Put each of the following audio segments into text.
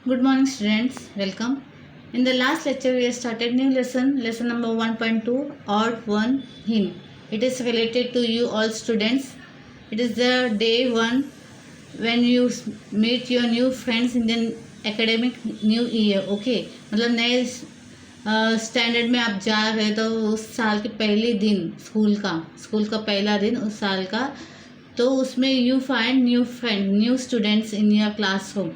Good morning, students. Welcome. In the last lecture, we have started new lesson number 1.2, Odd One Hymn. It is related to you all students. It is the day one when you meet your new friends in the academic new year. Okay, मतलब नए standard में आप जा रहे तो उस साल के पहले दिन स्कूल का पहला दिन उस साल का, तो उसमें you find new friend new students in your classroom.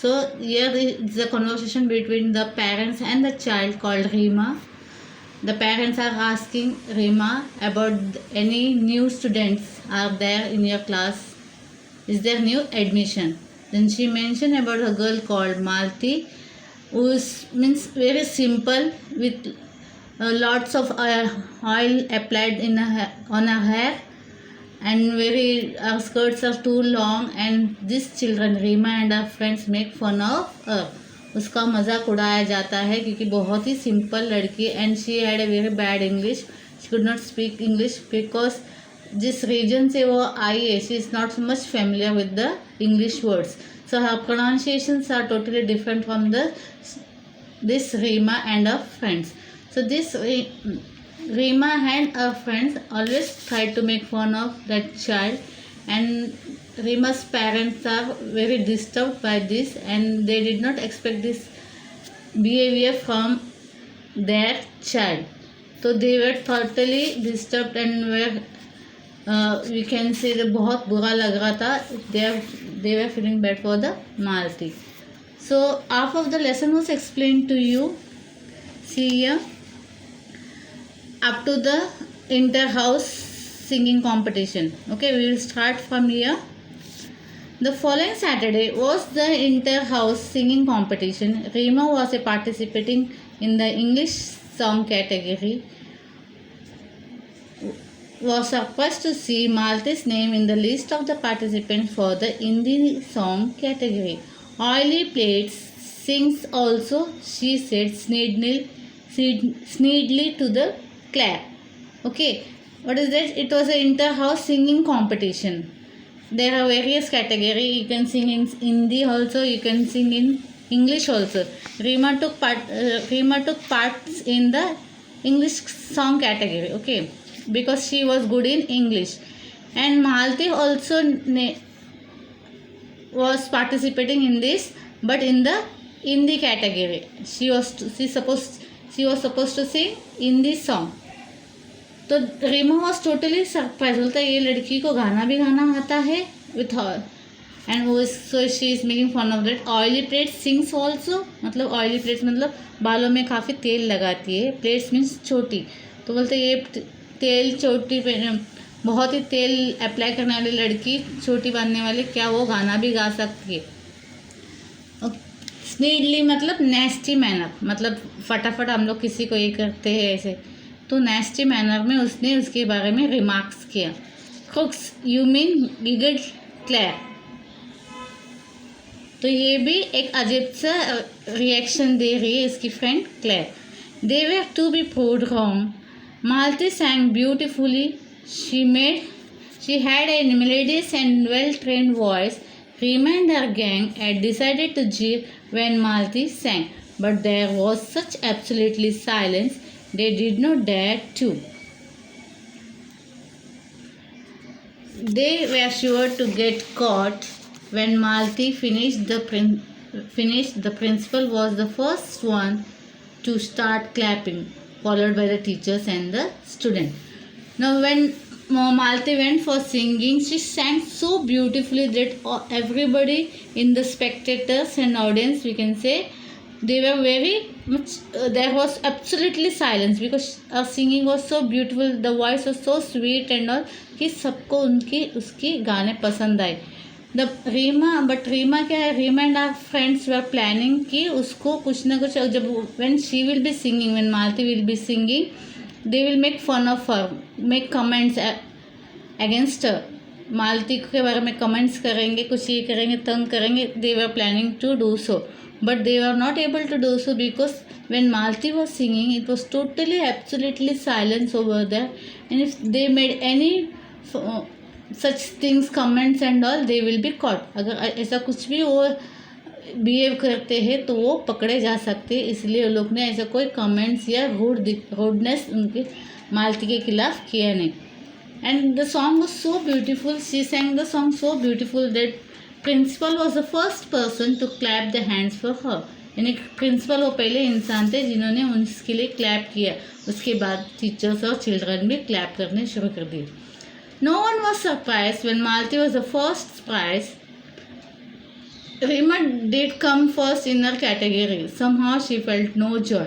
So here is the conversation between the parents and the child called Rima. The parents are asking Rima about any new students are there in your class. Is there new admission? Then she mentioned about a girl called Malti, who means very simple with lots of oil applied on her hair, and very skirts are too long, and these children Rima and her friends make fun of her. उसका मजाक उड़ाया जाता है क्योंकि बहुत ही simple लड़की, and she had a very bad English. She could not speak English because जिस रीजन से वो आई है, she is not much familiar with the English words, so her pronunciations are totally different from this Rima and her friends. So this Rima and her friends always try to make fun of that child, and Rima's parents are very disturbed by this, and they did not expect this behavior from their child. So they were totally disturbed and were we can say that बहुत बुरा लग रहा था. They were feeling bad for the Malti. So half of the lesson was explained to you. See here, up to the inter-house singing competition. Okay, we will start from here. The following Saturday was the inter-house singing competition. Rima was participating in the English song category. Was surprised to see Malti's name in the list of the participants for the Hindi song category. Oily plates sings also, she said sneedily to the clap. Okay, what is that? It was an inter-house singing competition. There are various categories. You can sing in Hindi also, you can sing in English also. Rima took parts in the English song category, okay, because she was good in English. And Malti also was participating in this, but in the Hindi category. She was supposed to sing Hindi song. तो Reema was totally surprise, बोलता है ये लड़की को गाना भी गाना आता है विथ हर, एंड वो so she is making fun of that. Oily plaits sings also, मतलब ऑयली प्लेट्स मतलब बालों में काफ़ी तेल लगाती है. प्लेट्स मीन्स छोटी, तो बोलते ये तेल चोटी पे बहुत ही तेल अप्लाई करने वाली लड़की, छोटी बांधने वाली, क्या वो गाना भी गा सकती है? स्नीडली मतलब नेस्टी मैनर, मतलब फटाफट हम लोग किसी को ये करते हैं ऐसे, तो नेस्टी मैनर में उसने उसके बारे में रिमार्क्स किया. Crooks you mean giggle Claire. तो ये भी एक अजीब सा रिएक्शन दे रही है इसकी friend Claire. They were to be proved wrong. Malti sang beautifully. She had a melodious and well-trained voice. Rima and her gang had decided to jeer when Malti sang, but there was such absolutely silence they did not dare to. They were sure to get caught. When Malti finished, the principal was the first one to start clapping, followed by the teachers and the students. Now when Malti went for singing, she sang so beautifully that everybody in the spectators and audience, we can say, they were very much there was absolutely silence because her singing was so beautiful, the voice was so sweet and all, कि सबको उसकी गाने पसंद आए. But Rima क्या है, Rima and our friends were planning कि उसको कुछ ना कुछ, जब when she will be singing, when Malti will be singing, they will make fun of her, make comments against her. मालती के बारे में कमेंट्स करेंगे, कुछ ये करेंगे, तंग करेंगे. they were planning to do so, but they were not able to do so because when Malti was singing, it was totally absolutely silence over there, and if they made any such things, comments and all, they will be caught. अगर ऐसा कुछ भी वो behave करते हैं तो वो पकड़े जा सकते हैं, इसलिए वो लोग ने ऐसा कोई कमेंट्स या रूडनेस उनके मालती के खिलाफ किया नहीं. And the song was so beautiful. She sang the song so beautiful that principal was the first person to clap the hands for her. यानी प्रिंसिपल वो पहले इंसान थे जिन्होंने उसके लिए क्लैप किया. उसके बाद टीचर्स और चिल्ड्रन भी क्लैप करने शुरू कर दिए. No one was surprise when Malti was the first prize. Rima did come first in her category. Somehow she felt no joy.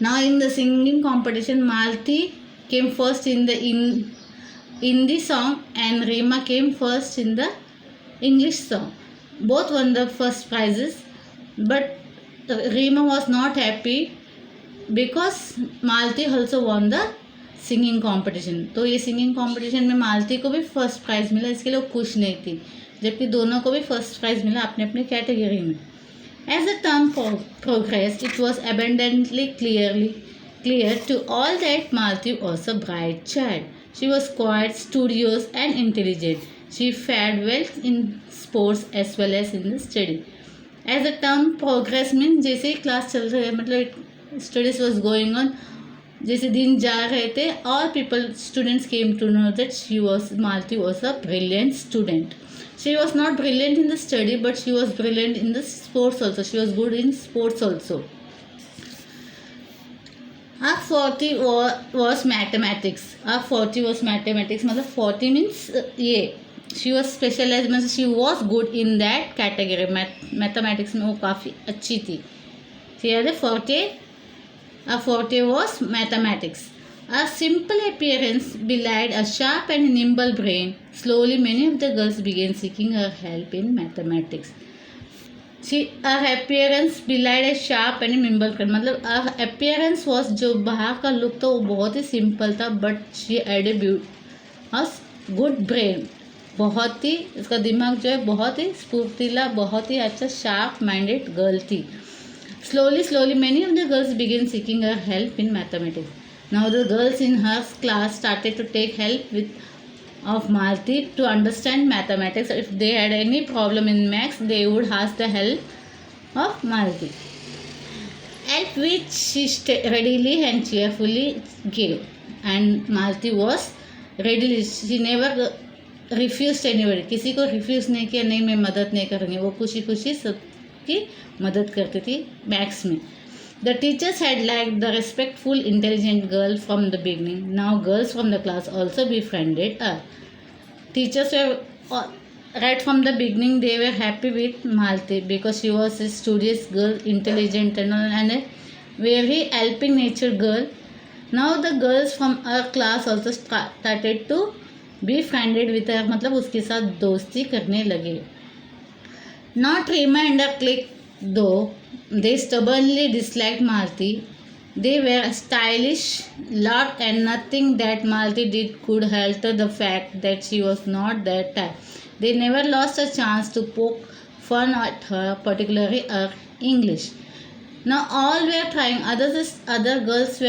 Now in the singing competition, Malti came first in the Hindi song and Rima came first in the English song. Both won the first prizes, but Rima was not happy because Malti also won the singing competition. तो ये singing competition में मालती को भी first prize मिला, इसके लिए वो खुश नहीं थी, जबकि दोनों को भी फर्स्ट प्राइज़ मिला अपने अपने कैटेगरी में. As the term progress it was abundantly clear to all that Malti was a bright child. She was quiet, studious and intelligent. She fared well in sports as well as in the study. As the term progress means जैसे ही class चल रहे मतलब studies was going on, जैसे दिन जा रहे थे, all students came to know that Malti was a brilliant student. She was not brilliant in the study, but she was brilliant in the sports also. She was good in sports also. Her forte was mathematics. Her forte was mathematics. मतलब forte means ये she was specialized, मतलब she was good in that category. Mathematics में वो काफ़ी अच्छी थी. She had a forte. Her forte was mathematics. A simple appearance belied a sharp and nimble brain. Slowly, many of the girls began seeking her help in mathematics. Her appearance belied a sharp and nimble brain. मतलब her appearance was जो बाहर का look था वो बहुत ही simple था, but she had a good brain. बहुत ही उसका दिमाग जो है बहुत ही स्फूर्तिला, बहुत ही अच्छा शार्प माइंडेड गर्ल थी. Slowly, many of the girls began seeking her help in mathematics. Now the girls in her class started to take help of Malti to understand mathematics. If they had any problem in maths, they would ask the help of Malti, at which she readily and cheerfully gave. And Malti was readily, she never refused anybody. किसी को refuse नहीं किया, नहीं मैं मदद नहीं करूँगी, वो खुशी खुशी सबकी मदद करती थी मैथ्स में. The teachers had liked the respectful, intelligent girl from the beginning. Now girls from the class also befriended her. Teachers were right from the beginning they were happy with Malti because she was a studious girl, intelligent and a very helping nature girl. Now the girls from her class also started to be friended with her, मतलब उसके साथ दोस्ती करने लगे. Not Rima and her clique though. They stubbornly disliked Malti. They were stylish lot and nothing that Malti did could alter the fact that she was not that type. They never lost a chance to poke fun at her, particularly her English. Now all were trying. Other girls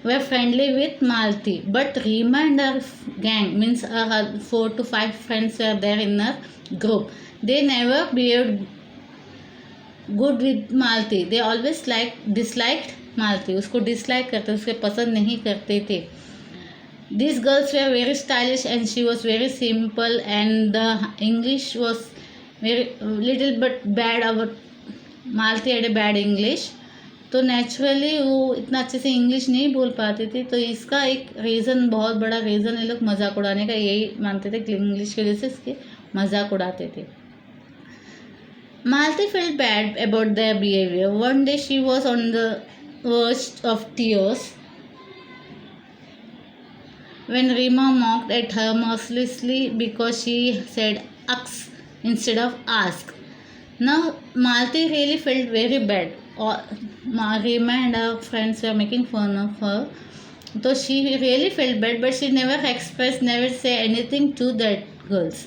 were friendly with Malti, but Rima and her gang, means her 4 to 5 friends were there in her group. They never behaved good with Malti. They always disliked Malti. उसको dislike करते, उसके पसंद नहीं करते थे. These girls were very stylish and she was very simple and the English was very little but bad. Our Malti had a bad English, तो naturally वो इतना अच्छे से इंग्लिश नहीं बोल पाती थी. तो इसका एक रीज़न, बहुत बड़ा रीज़न ये लोग मजाक उड़ाने का यही मानते थे कि इंग्लिश की वजह से इसके मजाक उड़ाते थे. Malti felt bad about their behavior. One day she was on the verge of tears when Rima mocked at her mercilessly because she said "ux" instead of "ask." Now Malti really felt very bad. Rima and her friends were making fun of her. So she really felt bad, but she never expressed, never say anything to that girls.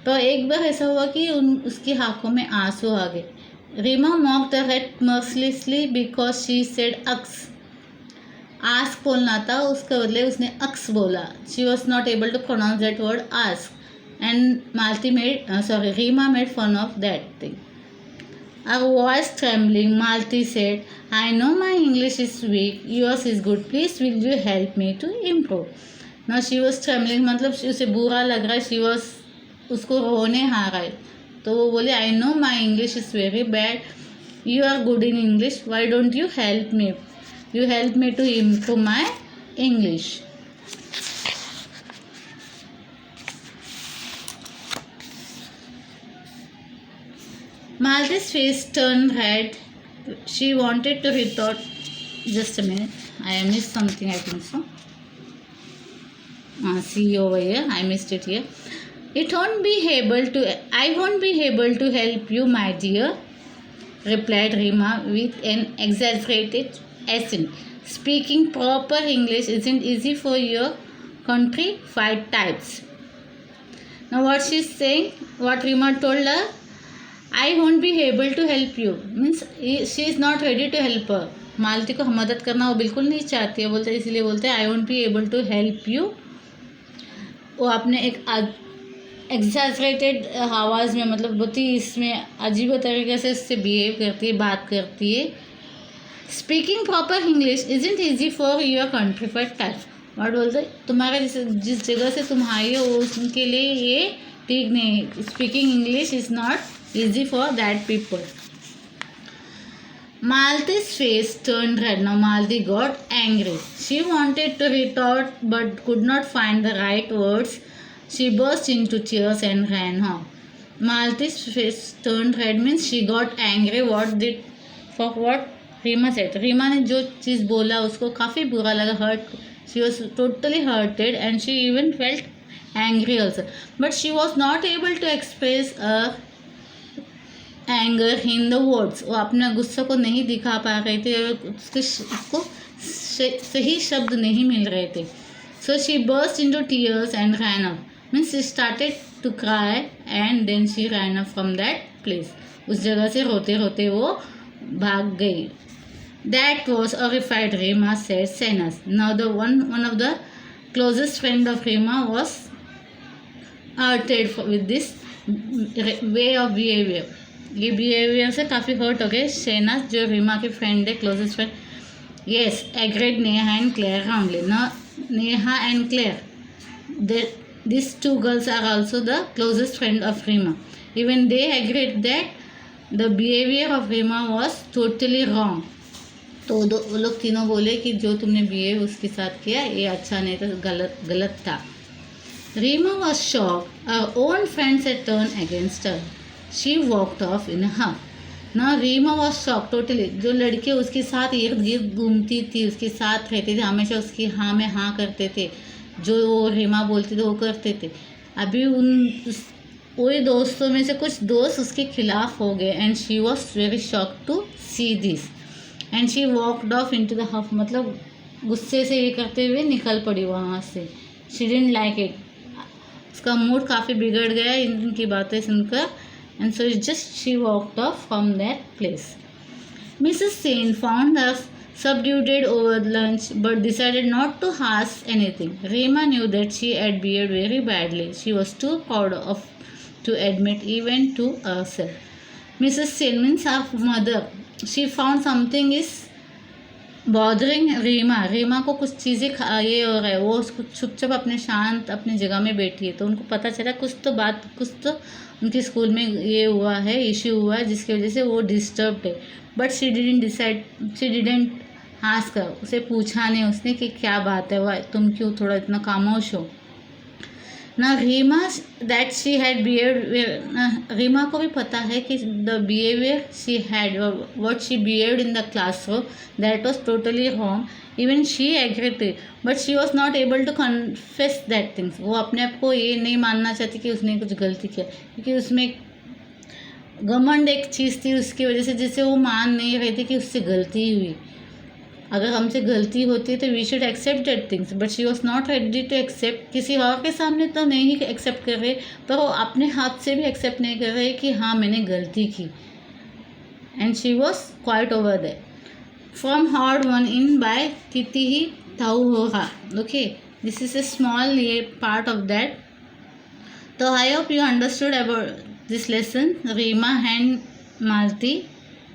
तो एक बार ऐसा हुआ कि उसकी आंखों में आंसू आ गए. Rima mocked her at mercilessly because she said अक्स. आस्क बोलना था, उसके बदले उसने अक्स बोला. She was not able to pronounce that word ask. and Rima made fun of that thing. Her voice trembling, Malti said, I know my English is weak, yours is good. Please will you help me to improve? Now she was trembling, मतलब उसे बुरा लग रहा है, she was उसको रोने आ रहा है. तो वो बोले, I know my English is very bad. You are good in English. Why don't you help me? You help me to improve my English. Malti's face turned red. She wanted to retort. Just a minute. I missed something, I think so. See over here. I missed it here. I won't be able to help you, my dear, replied Rima with an exaggerated accent. Speaking proper English isn't easy for your country 5 types. Now what she's saying, what Rima told her, I won't be able to help you. Means she is not ready to help her. मालती को मदद करना वो बिल्कुल नहीं चाहती है, बोलते इसलिए बोलते हैं I won't be able to help you. वो आपने एक एग्जैजरेटेड आवाज़ में, मतलब बहुत ही इसमें अजीब तरीके से इससे बिहेव करती है, बात करती है. Speaking proper English isn't easy for your country for time. Word बोलते तुम्हारे जिस जगह से तुम आई हो उसके लिए ये ठीक नहीं. Speaking English is not easy for that people. Malti's face turned red. Now Malti got angry. She wanted to retort but could not find the right words. She burst into tears and ran home. Malti's face turned red means she got angry. For what Rima said. Rima ने जो चीज़ बोला उसको काफ़ी बुरा लगा. Hurt. She was totally hurted and she even felt angry also. But she was not able to express anger in the words. वो अपना गुस्सा को नहीं दिखा पा रहे थे, उसको सही शब्द नहीं मिल रहे थे. So she burst into tears and ran up. Means she started to cry and then she ran up from that place. उस जगह से रोते रोते वो भाग गई. That was horrified Rima said सेनस. Now the one of the closest friend of Rima was hurted with this way of behaviour. ये बिहेवियर से काफ़ी हर्ट हो गए. शेनाज जो रीमा की फ्रेंड है, closest friend. Yes agreed Neha and Claire roundly. Neha and Claire, this 2 girls are also the closest friend of Rima. Even they agreed that the behavior of Rima was totally wrong. तो वो लोग तीनों बोले कि जो तुमने बिहेव उसके साथ किया ये अच्छा नहीं था, गलत था. Rima was shocked. Her own friends had turned against her. She walked off in a huff. Now Rima was shocked totally. जो लड़के उसके साथ इर्द गिर्द घूमती थी, उसके साथ रहते थे, हमेशा उसकी हाँ में हाँ करते थे, जो वो रीमा बोलती थी वो करते थे. अभी वही दोस्तों में से कुछ दोस्त उसके खिलाफ हो गए. And she was very shock to see this and she walked off into the huff. मतलब गुस्से से ये करते हुए निकल पड़ी वहाँ से. She didn't like it. उसका मूड काफ़ी बिगड़ गया इनकी बातें सुनकर. And so she walked off from that place. Mrs. Sen found her subdued over lunch but decided not to ask anything. Rima knew that she had behaved very badly. She was too proud to admit even to herself. Mrs. Sen means her mother. She found something is bothering Rima. Rima को कुछ चीज़ें ये हो रहा है. वो उसको चुपचाप अपने शांत अपनी जगह में बैठी है. तो उनको पता चला कुछ तो उनके स्कूल में ये हुआ है, इश्यू हुआ है जिसकी वजह से वो डिस्टर्ब्ड है. But she didn't ask her. उसे पूछा नहीं उसने कि क्या बात है, वह तुम क्यों थोड़ा इतना खामोश हो. ना Rima that she had behaved. Rima को भी पता है कि the behaviour she had what she behaved in the classroom that was totally wrong. Even she agreed, but she was not able to confess that things. वो अपने आप को ये नहीं मानना चाहती कि उसने कुछ गलती किया, क्योंकि उसमें घमंड एक चीज़ थी उसकी वजह से, जिससे वो मान नहीं रही थी कि उससे गलती हुई. अगर हमसे गलती होती है तो we should accept that things. But she was not ready to accept. किसी और के सामने तो नहीं एक्सेप्ट कर रहे, पर वो अपने हाथ से भी एक्सेप्ट नहीं कर रहे कि हाँ मैंने गलती की. And she was quite over that. From Hard Won In by Titihi Tauhoha. Okay, this is a small part of that. So I hope you understood about this lesson. Reema and Malti.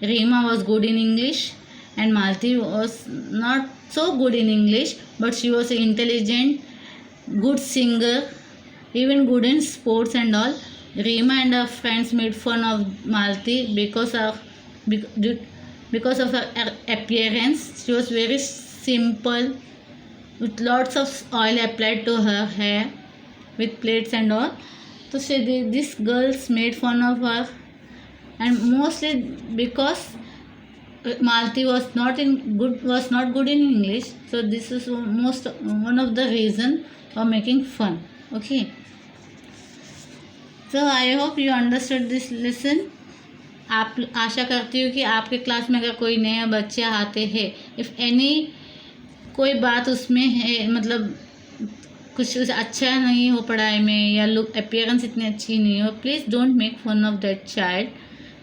Reema was good in English and Malti was not so good in English, but she was intelligent, good singer, even good in sports and all. Reema and her friends made fun of Malti because of her appearance. She was very simple with lots of oil applied to her hair with plaits and all. So these girls made fun of her, and mostly because Malti was not good in English. So this is one of the reason for making fun. Okay. So I hope you understood this lesson. आप आशा करती हूँ कि आपके class में अगर कोई नए बच्चे आते हैं, इफ़ एनी कोई बात उसमें है, मतलब कुछ अच्छा नहीं हो पढ़ाई में या लुक अपीयरेंस इतनी अच्छी नहीं हो, please don't make fun of that child,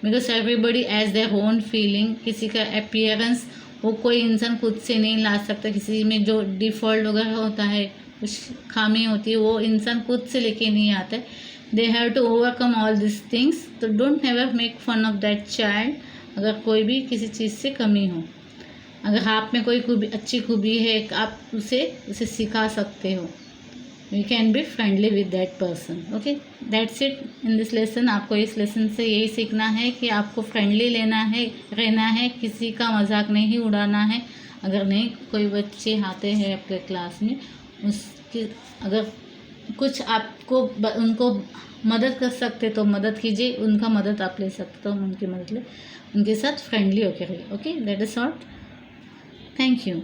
because everybody as their own feeling. किसी का अपीयरेंस वो कोई इंसान खुद से नहीं ला सकता. किसी में जो डिफ़ॉल्ट वगैरह होता है, कुछ खामी होती है, वो इंसान खुद से लेके नहीं आता है. They have to overcome all this things. तो don't never make fun of that child. अगर कोई भी किसी चीज़ से कमी हो, अगर आप में कोई खूबी अच्छी खूबी है, आप उसे सिखा सकते हो. You can be friendly with that person. Okay, that's it in this lesson. आपको इस लेसन से यही सीखना है कि आपको फ्रेंडली रहना है, किसी का मजाक नहीं उड़ाना है. अगर नहीं कोई बच्चे आते हैं आपके क्लास में, उसकी अगर कुछ आपको उनको मदद कर सकते तो मदद कीजिए, उनका मदद आप ले सकते तो उनकी मदद ले, उनके साथ फ्रेंडली होकर रहिए. Okay, that is all. Thank you.